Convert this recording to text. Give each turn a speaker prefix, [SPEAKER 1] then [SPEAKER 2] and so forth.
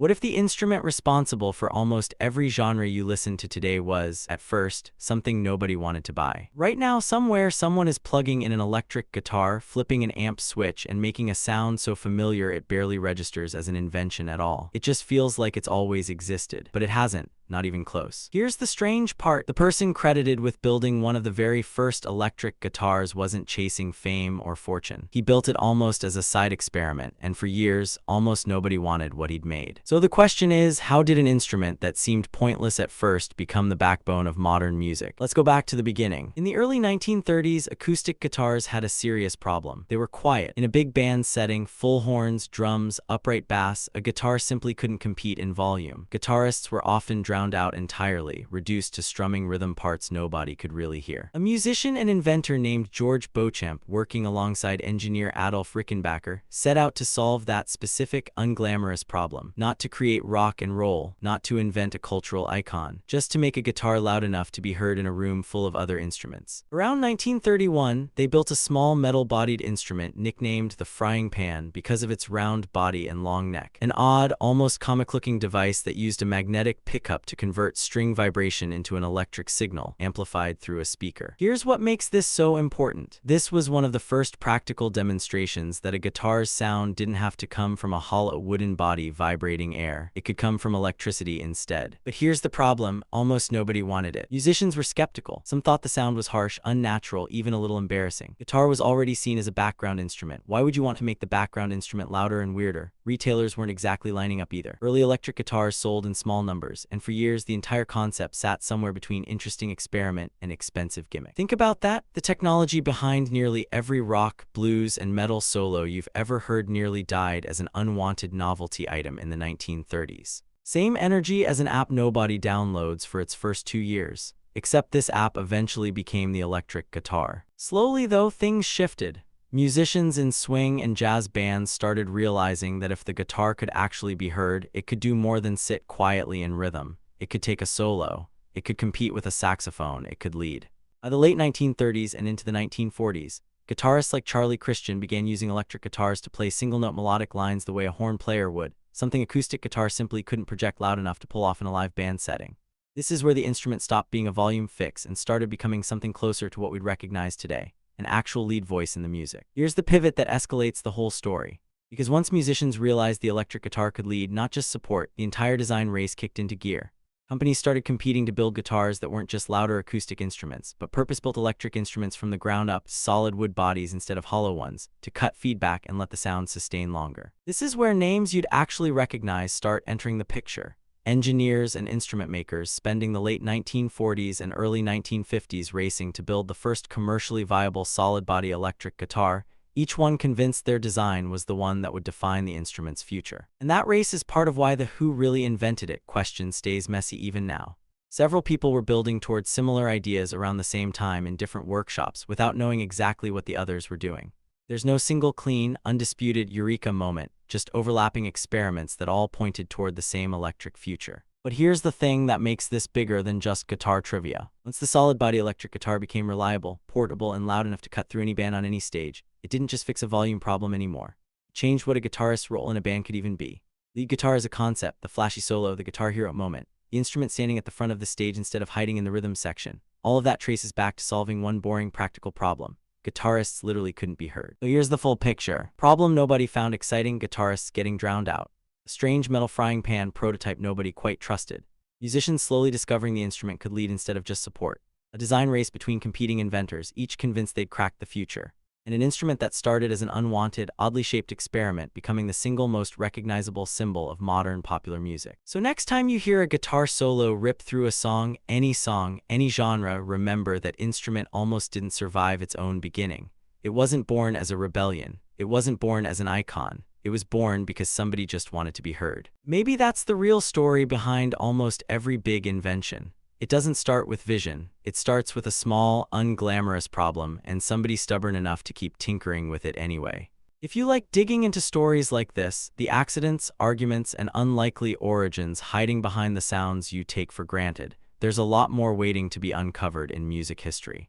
[SPEAKER 1] What if the instrument responsible for almost every genre you listen to today was, at first, something nobody wanted to buy? Right now, somewhere, someone is plugging in an electric guitar, flipping an amp switch, and making a sound so familiar it barely registers as an invention at all. It just feels like it's always existed, but it hasn't. Not even close. Here's the strange part. The person credited with building one of the very first electric guitars wasn't chasing fame or fortune. He built it almost as a side experiment, and for years, almost nobody wanted what he'd made. So the question is, how did an instrument that seemed pointless at first become the backbone of modern music? Let's go back to the beginning. In the early 1930s, acoustic guitars had a serious problem. They were quiet. In a big band setting, full horns, drums, upright bass, a guitar simply couldn't compete in volume. Guitarists were often drowned out entirely, reduced to strumming rhythm parts nobody could really hear. A musician and inventor named George Beauchamp, working alongside engineer Adolf Rickenbacker, set out to solve that specific, unglamorous problem. Not to create rock and roll, not to invent a cultural icon, just to make a guitar loud enough to be heard in a room full of other instruments. Around 1931, they built a small metal-bodied instrument nicknamed the frying pan because of its round body and long neck. An odd, almost comic-looking device that used a magnetic pickup to convert string vibration into an electric signal, amplified through a speaker. Here's what makes this so important. This was one of the first practical demonstrations that a guitar's sound didn't have to come from a hollow wooden body vibrating air. It could come from electricity instead. But here's the problem, almost nobody wanted it. Musicians were skeptical. Some thought the sound was harsh, unnatural, even a little embarrassing. Guitar was already seen as a background instrument. Why would you want to make the background instrument louder and weirder? Retailers weren't exactly lining up either. Early electric guitars sold in small numbers, and for years the entire concept sat somewhere between interesting experiment and expensive gimmick. Think about that. The technology behind nearly every rock, blues, and metal solo you've ever heard nearly died as an unwanted novelty item in the 1930s. Same energy as an app nobody downloads for its first 2 years. Except this app eventually became the electric guitar. Slowly though, things shifted. Musicians in swing and jazz bands started realizing that if the guitar could actually be heard, it could do more than sit quietly in rhythm. It could take a solo. It could compete with a saxophone. It could lead. By the late 1930s and into the 1940s, guitarists like Charlie Christian began using electric guitars to play single-note melodic lines the way a horn player would, something acoustic guitar simply couldn't project loud enough to pull off in a live band setting. This is where the instrument stopped being a volume fix and started becoming something closer to what we'd recognize today. An actual lead voice in the music. Here's the pivot that escalates the whole story. Because once musicians realized the electric guitar could lead, not just support, the entire design race kicked into gear. Companies started competing to build guitars that weren't just louder acoustic instruments, but purpose-built electric instruments from the ground up, solid wood bodies instead of hollow ones, to cut feedback and let the sound sustain longer. This is where names you'd actually recognize start entering the picture. Engineers and instrument makers spending the late 1940s and early 1950s racing to build the first commercially viable solid-body electric guitar, each one convinced their design was the one that would define the instrument's future. And that race is part of why the who really invented it question stays messy even now. Several people were building towards similar ideas around the same time in different workshops without knowing exactly what the others were doing. There's no single clean, undisputed eureka moment, just overlapping experiments that all pointed toward the same electric future. But here's the thing that makes this bigger than just guitar trivia. Once the solid-body electric guitar became reliable, portable, and loud enough to cut through any band on any stage, it didn't just fix a volume problem anymore. It changed what a guitarist's role in a band could even be. Lead guitar as a concept, the flashy solo, the guitar hero moment, the instrument standing at the front of the stage instead of hiding in the rhythm section. All of that traces back to solving one boring practical problem. Guitarists literally couldn't be heard. So here's the full picture. Problem nobody found exciting, guitarists getting drowned out. A strange metal frying pan prototype nobody quite trusted. Musicians slowly discovering the instrument could lead instead of just support. A design race between competing inventors, each convinced they'd cracked the future. And an instrument that started as an unwanted, oddly shaped experiment becoming the single most recognizable symbol of modern popular music. So next time you hear a guitar solo rip through a song, any genre, remember that instrument almost didn't survive its own beginning. It wasn't born as a rebellion. It wasn't born as an icon. It was born because somebody just wanted to be heard. Maybe that's the real story behind almost every big invention. It doesn't start with vision. It starts with a small, unglamorous problem and somebody stubborn enough to keep tinkering with it anyway. If you like digging into stories like this, the accidents, arguments, and unlikely origins hiding behind the sounds you take for granted, there's a lot more waiting to be uncovered in music history.